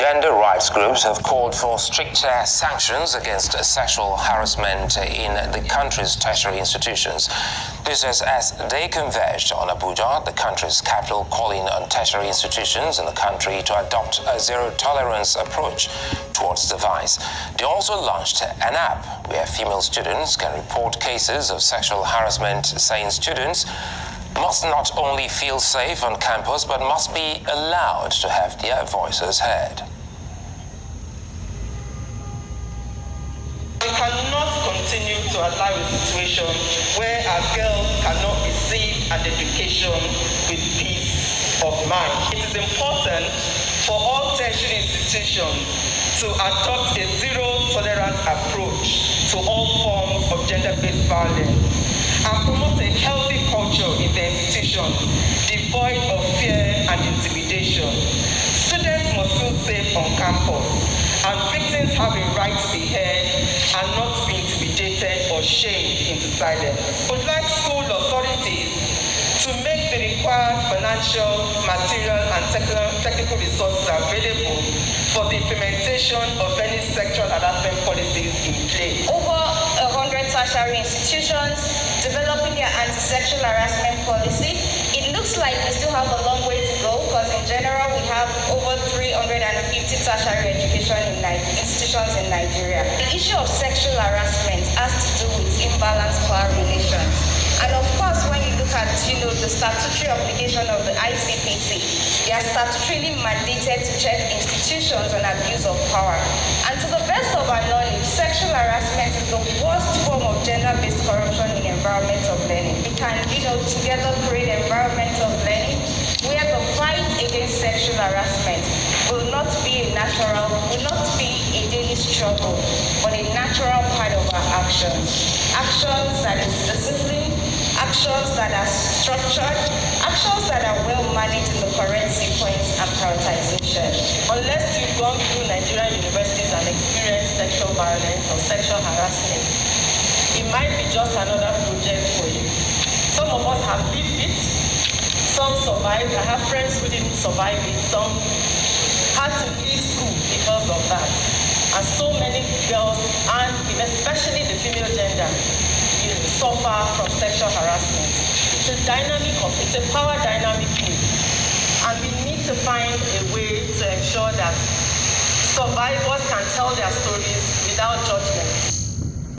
Gender rights groups have called for stricter sanctions against sexual harassment in the country's tertiary institutions. This is as they converged on Abuja, the country's capital, calling on tertiary institutions in the country to adopt a zero-tolerance approach towards the vice. They also launched an app where female students can report cases of sexual harassment, saying students must not only feel safe on campus, but must be allowed to have their voices heard. We cannot continue to allow a situation where our girls cannot receive an education with peace of mind. It is important for all tertiary institutions to adopt a zero-tolerance approach to all forms of gender-based violence and promote a healthy culture in the institution, devoid of fear and intimidation. Students must feel safe on campus, and victims have a right to be heard and not be intimidated or shamed into silence. We would like school authorities to make the required financial, material, and technical resources available for the implementation of any sexual harassment policies in place. Over 100 tertiary institutions developing their anti-sexual harassment policy. It looks like we still have a long way to go because in general we have over 350 tertiary education institutions in Nigeria. The issue of sexual harassment has to do with imbalanced power relations. And of course, when you look at the statutory obligation of the ICPC, they are statutorily mandated to check institutions on abuse of power. And to the best of our knowledge, sexual harassment is the worst form of gender-based corruption in environment of learning. We can, together create an environment of learning where the fight against sexual harassment will not be a daily struggle, but a natural part of our actions. Actions that is disciplined, actions that are structured, actions that are well managed in the correct sequence and prioritization. Unless you've gone through Nigerian universities and experienced sexual violence or sexual harassment, it might be just another project for you. Some of us have lived it, some survived. I have friends who didn't survive it, some had to leave school because of that. And so many girls, and especially the female gender, suffer from sexual harassment. It's a power dynamic thing. And we need to find a way to ensure that survivors can tell their stories without judgment.